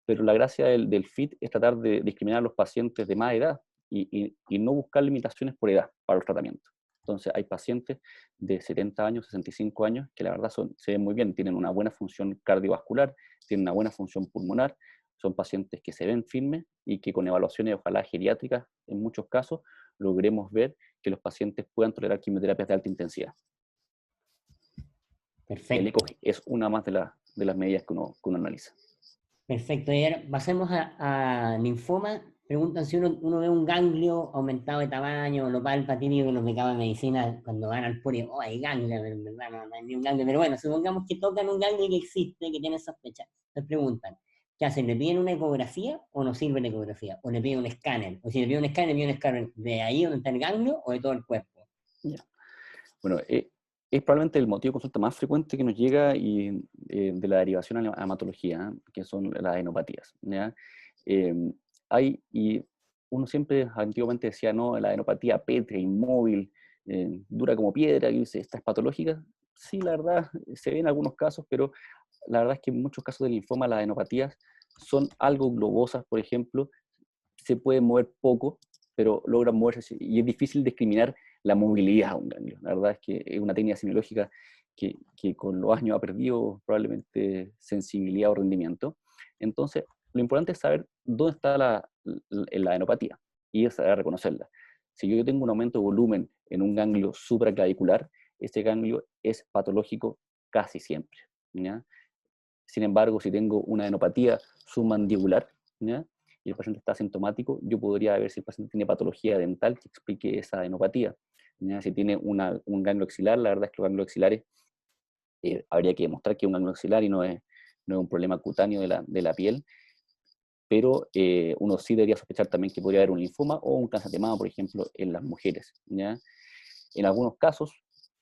pero la gracia del fit es tratar de discriminar a los pacientes de más edad y no buscar limitaciones por edad para los tratamientos. Entonces, hay pacientes de 70 años, 65 años, que la verdad se ven muy bien, tienen una buena función cardiovascular, tienen una buena función pulmonar, son pacientes que se ven firmes y que con evaluaciones, ojalá geriátricas, en muchos casos, logremos ver que los pacientes puedan tolerar quimioterapias de alta intensidad. El Perfecto. ECO es una más de las medidas que uno analiza. Perfecto. Y ahora pasemos a linfoma. Preguntan si uno ve un ganglio aumentado de tamaño, lo palpa típico que los becados de medicina cuando van al poli, oh, hay ganglio, pero en verdad no hay ni un ganglio. Pero bueno, supongamos que tocan un ganglio que existe, que tiene sospecha. Les preguntan, ¿qué hacen? ¿Le piden una ecografía o no sirve la ecografía? ¿O le piden un escáner? O si le piden un escáner, le piden un escáner de ahí donde está el ganglio o de todo el cuerpo. Ya. Bueno, es probablemente el motivo de consulta más frecuente que nos llega de la derivación a la hematología, que son las adenopatías, ¿ya? Eh, y uno siempre antiguamente decía, no, la adenopatía pétrea, inmóvil, dura como piedra, y dice, ¿esta es patológica? Sí, la verdad, se ve en algunos casos, pero la verdad es que en muchos casos de linfoma las adenopatías son algo globosas, por ejemplo, se pueden mover poco, pero logran moverse, y es difícil discriminar la movilidad de un ganglio. La verdad es que es una técnica semiológica que con los años ha perdido probablemente sensibilidad o rendimiento. Entonces, lo importante es saber dónde está la adenopatía y es saber reconocerla. Si yo tengo un aumento de volumen en un ganglio supraclavicular, este ganglio es patológico casi siempre, ¿ya? Sin embargo, si tengo una adenopatía submandibular, ¿ya? Y el paciente está asintomático, yo podría ver si el paciente tiene patología dental que explique esa adenopatía, ¿ya? Si tiene un ganglio axilar, la verdad es que los ganglios axilares habría que demostrar que es un ganglio axilar y no es un problema cutáneo de la piel, pero uno sí debería sospechar también que podría haber un linfoma o un cáncer de mama, por ejemplo, en las mujeres, ¿ya? En algunos casos,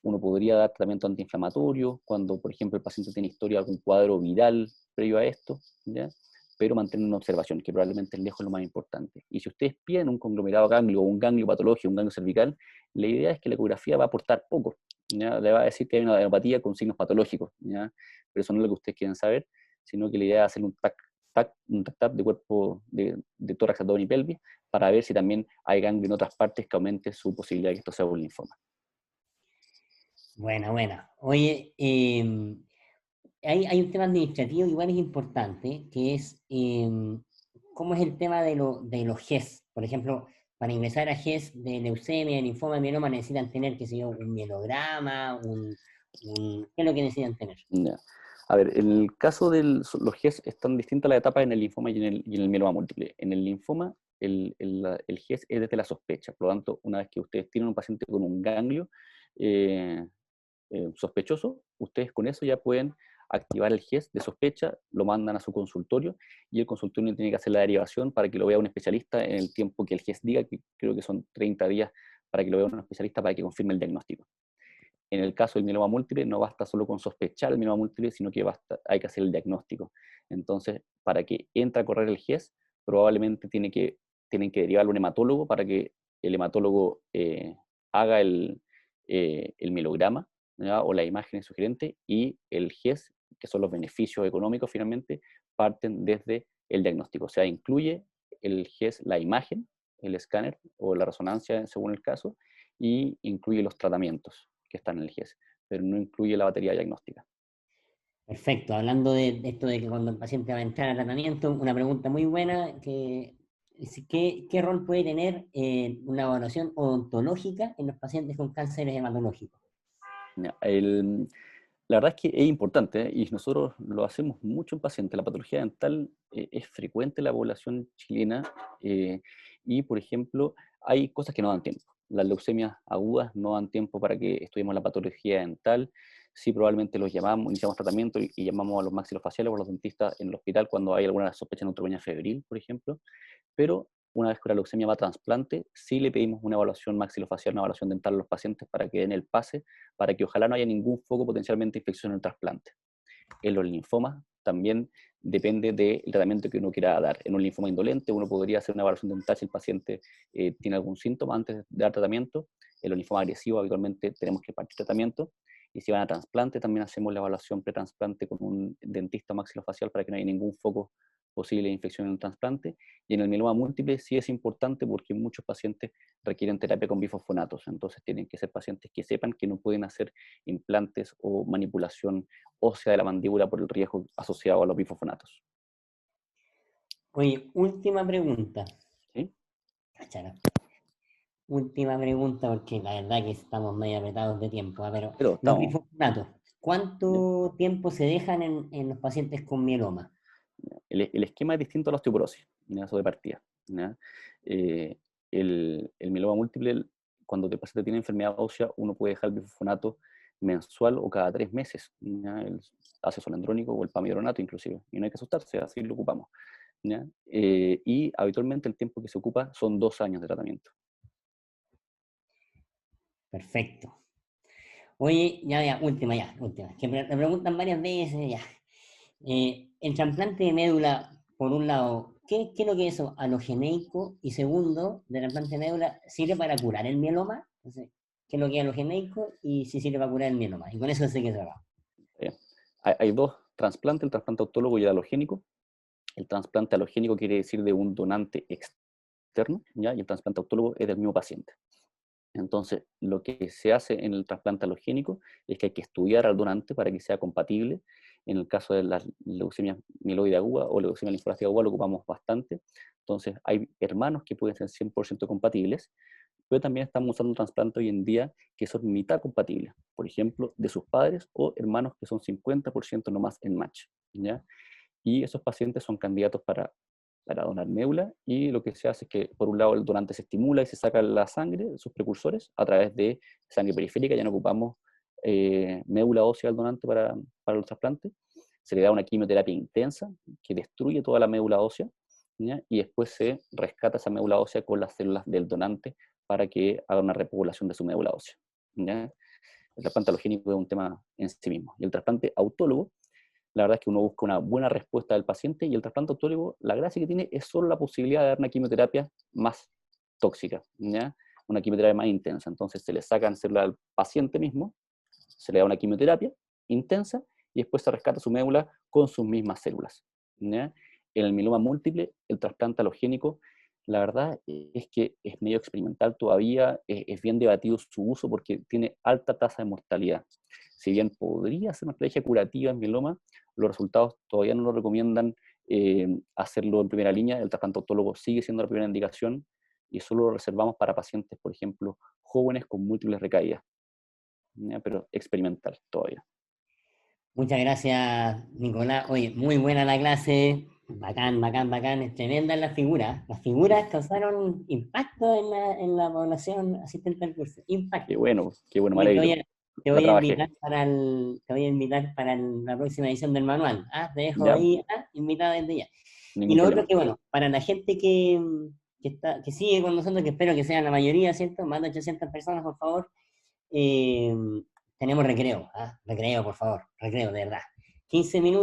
uno podría dar tratamiento antiinflamatorio cuando, por ejemplo, el paciente tiene historia de algún cuadro viral previo a esto, ¿ya? Pero mantener una observación, que probablemente es lejos lo más importante. Y si ustedes piden un conglomerado ganglio o un ganglio patológico, un ganglio cervical, la idea es que la ecografía va a aportar poco, ¿ya? Le va a decir que hay una adenopatía con signos patológicos, ¿ya? Pero eso no es lo que ustedes quieren saber, sino que la idea es hacer un TAC de cuerpo de tórax, abdomen y pelvis para ver si también hay ganglio en otras partes que aumente su posibilidad de que esto sea un linfoma. Buena, buena. Oye, hay un tema administrativo que igual es importante, que es cómo es el tema de los GES. Por ejemplo, para ingresar a GES de leucemia, linfoma, mieloma, necesitan tener, qué sé yo, un mielograma, ¿qué es lo que necesitan tener? Ya. A ver, en el caso de los GES están distintas las etapas en el linfoma y en el mieloma múltiple. En el linfoma, el GES es desde la sospecha. Por lo tanto, una vez que ustedes tienen un paciente con un ganglio eh, sospechoso, ustedes con eso ya pueden activar el GES de sospecha, lo mandan a su consultorio y el consultorio tiene que hacer la derivación para que lo vea un especialista en el tiempo que el GES diga, que creo que son 30 días para que lo vea un especialista para que confirme el diagnóstico. En el caso del mieloma múltiple no basta solo con sospechar el mieloma múltiple, sino que hay que hacer el diagnóstico. Entonces, para que entre a correr el GES, probablemente tienen que derivarlo a un hematólogo para que el hematólogo haga el mielograma, ¿ya? O la imagen sugerente, y el GES, que son los beneficios económicos finalmente, parten desde el diagnóstico. O sea, incluye el GES la imagen, el escáner o la resonancia según el caso, y incluye los tratamientos que están en el GES, pero no incluye la batería diagnóstica. Perfecto. Hablando de esto de que cuando el paciente va a entrar a tratamiento, una pregunta muy buena que es, ¿qué rol puede tener una evaluación odontológica en los pacientes con cánceres hematológicos? Ya, La verdad es que es importante, ¿eh? Y nosotros lo hacemos mucho en pacientes. La patología dental es frecuente en la población chilena y, por ejemplo, hay cosas que no dan tiempo. Las leucemias agudas no dan tiempo para que estudiemos la patología dental. Sí, probablemente los llamamos, iniciamos tratamiento y llamamos a los maxilofaciales o a los dentistas en el hospital cuando hay alguna sospecha de neutropenia febril, por ejemplo. Pero una vez que la leucemia va a trasplante, sí le pedimos una evaluación maxilofacial, una evaluación dental a los pacientes para que den el pase, para que ojalá no haya ningún foco potencialmente de infección en el trasplante. En los linfomas también depende del tratamiento que uno quiera dar. En un linfoma indolente uno podría hacer una evaluación dental si el paciente tiene algún síntoma antes de dar tratamiento. En los linfomas agresivos habitualmente tenemos que partir tratamiento. Y si van a trasplante, también hacemos la evaluación pretrasplante con un dentista maxilofacial para que no haya ningún foco posible de infección en el trasplante. Y en el mieloma múltiple sí es importante porque muchos pacientes requieren terapia con bifosfonatos. Entonces tienen que ser pacientes que sepan que no pueden hacer implantes o manipulación ósea de la mandíbula por el riesgo asociado a los bifosfonatos. Oye, última pregunta. ¿Sí? Cachara. Última pregunta, porque la verdad que estamos medio apretados de tiempo, pero Pero los estamos, bifosfonatos, ¿ya? ¿cuánto tiempo se dejan en los pacientes con mieloma? El esquema es distinto a la osteoporosis, ¿ya? Eso de partida. ¿Ya? Eh, el mieloma múltiple, cuando el paciente tiene enfermedad ósea, uno puede dejar el bifosfonato mensual o cada 3 meses, ¿ya? El ácido solendrónico o el pamidronato inclusive, y no hay que asustarse, así lo ocupamos. ¿Ya? Y habitualmente el tiempo que se ocupa son 2 años de tratamiento. Perfecto. Oye, última, última. Que me preguntan varias veces, ya. El trasplante de médula, por un lado, ¿qué es lo que es eso? Alogeneico. Y segundo, de trasplante de médula, ¿sirve para curar el mieloma? Entonces, ¿qué es lo que es alogeneico? Y si sirve para curar el mieloma. Y con eso sé que trabajo. ¿Ya? Hay dos trasplantes, el trasplante autólogo y el halogénico. El trasplante halogénico quiere decir de un donante externo, ¿ya? Y el trasplante autólogo es del mismo paciente. Entonces, lo que se hace en el trasplante halogénico es que hay que estudiar al donante para que sea compatible. En el caso de las leucemias mieloide aguda o leucemia linfoblástica aguda lo ocupamos bastante. Entonces, hay hermanos que pueden ser 100% compatibles, pero también estamos usando un trasplante hoy en día que son mitad compatibles, por ejemplo, de sus padres o hermanos que son 50% nomás en match, ¿ya? Y esos pacientes son candidatos para donar médula, y lo que se hace es que, por un lado, el donante se estimula y se saca la sangre, sus precursores, a través de sangre periférica. Ya no ocupamos médula ósea al donante para los trasplantes. Se le da una quimioterapia intensa que destruye toda la médula ósea, ¿ya? Y después se rescata esa médula ósea con las células del donante para que haga una repoblación de su médula ósea, ¿ya? El trasplante alogénico es un tema en sí mismo. Y el trasplante autólogo, la verdad es que uno busca una buena respuesta del paciente, y el trasplante autólogo, la gracia que tiene es solo la posibilidad de dar una quimioterapia más tóxica, ¿ya? Una quimioterapia más intensa. Entonces se le sacan células al paciente mismo, se le da una quimioterapia intensa y después se rescata su médula con sus mismas células, ¿ya? En el mieloma múltiple, el trasplante alogénico, la verdad es que es medio experimental todavía, es bien debatido su uso porque tiene alta tasa de mortalidad. Si bien podría ser una estrategia curativa en mieloma, los resultados todavía no lo recomiendan hacerlo en primera línea. El trasplante autólogo sigue siendo la primera indicación y solo lo reservamos para pacientes, por ejemplo, jóvenes con múltiples recaídas, ¿ya? Pero experimental todavía. Muchas gracias, Nicolás. Oye, muy buena la clase. Bacán, bacán, bacán. Es tremenda la figura. Las figuras causaron impacto en la población asistente al curso. Impacto. Qué bueno, me Oye, alegro. te La voy a trabajé. invitar para la próxima edición del manual. ¿Ah? Te dejo Ya, ahí, invitado desde ya. Y ningún lo otro problema. es que, bueno, para la gente que sigue con nosotros, que espero que sean la mayoría, ¿cierto? Más de 800 personas, por favor. eh, Tenemos recreo, ¿ah? Recreo, por favor. Recreo, de verdad. 15 minutos.